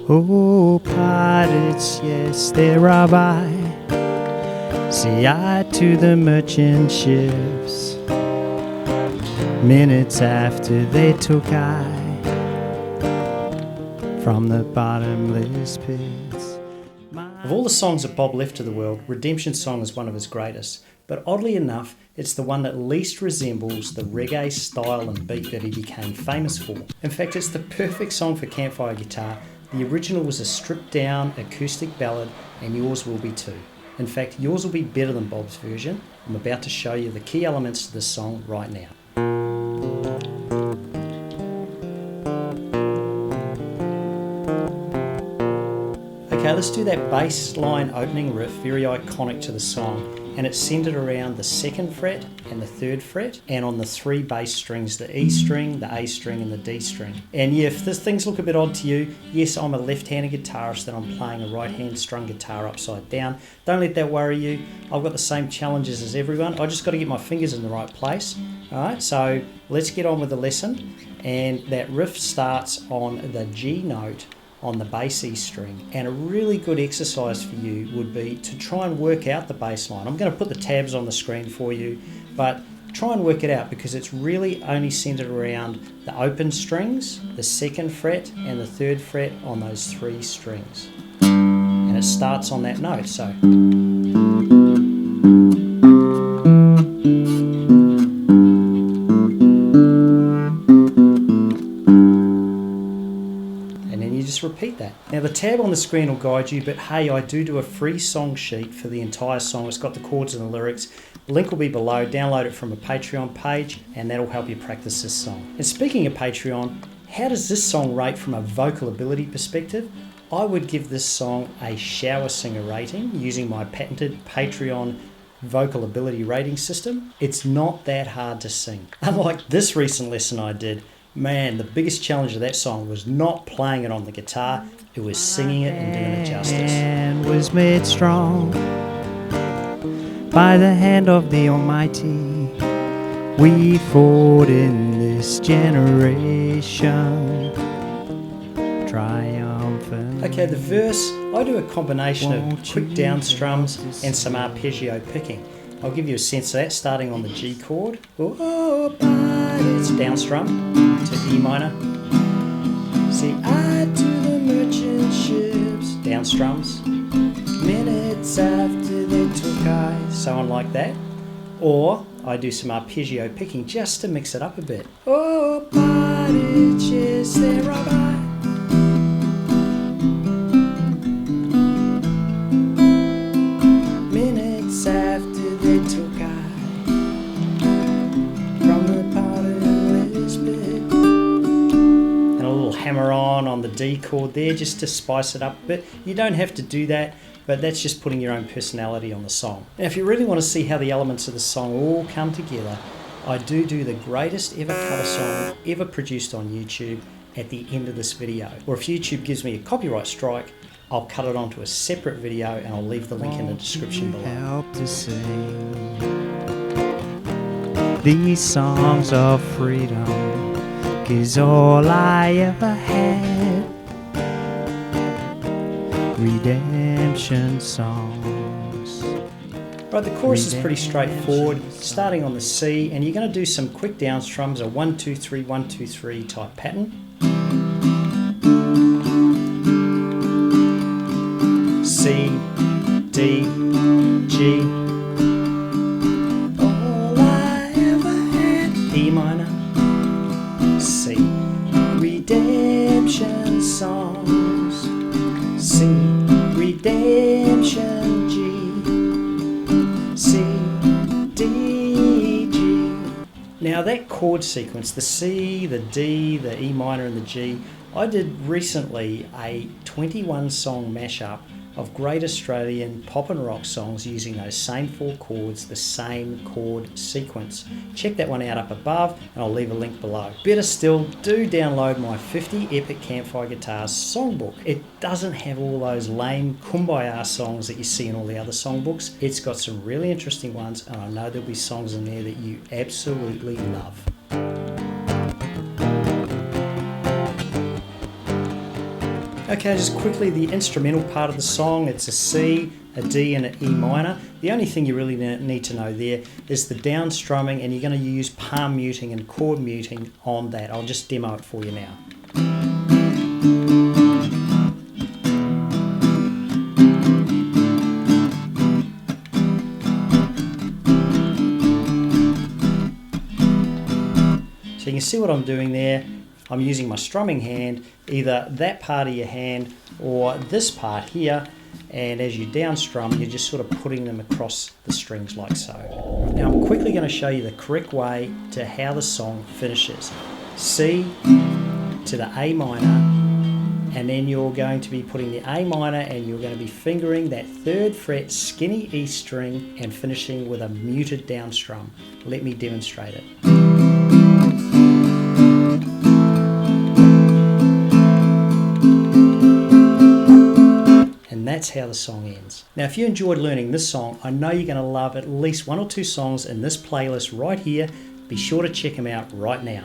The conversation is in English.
Oh, pirates, yes, they rob I. Say I to the merchant ships. Minutes after they took I from the bottomless pits. Of all the songs that Bob left to the world, Redemption Song is one of his greatest. But oddly enough, it's the one that least resembles the reggae style and beat that he became famous for. In fact, it's the perfect song for campfire guitar. The original was a stripped down acoustic ballad, and yours will be too. In fact, yours will be better than Bob's version. I'm about to show you the key elements to this song right now. Okay, let's do that bass line opening riff, very iconic to the song, and it's centered around the 2nd fret and the 3rd fret, and on the 3 bass strings, the E string, the A string, and the D string. And yeah, if things look a bit odd to you, yes, I'm a left-handed guitarist and I'm playing a right-hand strung guitar upside down. Don't let that worry you. I've got the same challenges as everyone. I just got to get my fingers in the right place. Alright, so let's get on with the lesson. And that riff starts on the G note on the bass E string, and a really good exercise for you would be to try and work out the bass line. I'm going to put the tabs on the screen for you, but try and work it out because it's really only centered around the open strings, the 2nd fret and the 3rd fret on those 3 strings, and it starts on that note. So repeat that. Now the tab on the screen will guide you, but hey, I do a free song sheet for the entire song. It's got the chords and the lyrics. Link will be below. Download it from a Patreon page and that'll help you practice this song. And speaking of Patreon, how does this song rate from a vocal ability perspective? I would give this song a shower singer rating using my patented Patreon vocal ability rating system. It's not that hard to sing. Unlike this recent lesson I did, man, the biggest challenge of that song was not playing it on the guitar, it was singing it and doing it justice. And was made strong by the hand of the Almighty. We fought in this generation, triumphant. Okay, the verse, I do a combination of quick down strums and some arpeggio picking. I'll give you a sense of that, starting on the G chord. Oh, but it's down strum to E minor. See, I to the merchant ships, down strums. Minutes after they took I, so on like that. Or I do some arpeggio picking just to mix it up a bit. Oh, but it's just there right by. Minutes after they took I from the bottomless pit. And a little hammer on the D chord there just to spice it up a bit. You don't have to do that, but that's just putting your own personality on the song. Now if you really want to see how the elements of the song all come together, I do the greatest ever cover song ever produced on YouTube at the end of this video. Or if YouTube gives me a copyright strike, I'll cut it onto a separate video and I'll leave the link in the description below. Help to sing these songs of freedom, 'cause all I ever had, redemption songs. Right, the chorus is pretty straightforward, starting on the C, and you're going to do some quick down strums, a 1 2 3 1 2 3 type pattern. C, D, G, all I ever had, E minor, C, redemption songs, C, redemption, G, C, D, G. Now that chord sequence, the C, the D, the E minor and the G, I did recently a 21 song mashup of great Australian pop and rock songs using those same 4 chords, the same chord sequence. Check that one out up above and I'll leave a link below. Better still, do download my 50 Epic Campfire Guitars Songbook. It doesn't have all those lame kumbaya songs that you see in all the other songbooks. It's got some really interesting ones, and I know there'll be songs in there that you absolutely love. Okay, just quickly, the instrumental part of the song, it's a C, a D and an E minor. The only thing you really need to know there is the down strumming, and you're going to use palm muting and chord muting on that. I'll just demo it for you now. So you can see what I'm doing there. I'm using my strumming hand, either that part of your hand or this part here, and as you down strum, you're just sort of putting them across the strings like so. Now I'm quickly going to show you the correct way to how the song finishes. C to the A minor, and then you're going to be putting the A minor and you're going to be fingering that 3rd fret skinny E string and finishing with a muted down strum. Let me demonstrate it. And that's how the song ends. Now if you enjoyed learning this song, I know you're going to love at least 1 or 2 songs in this playlist right here. Be sure to check them out right now.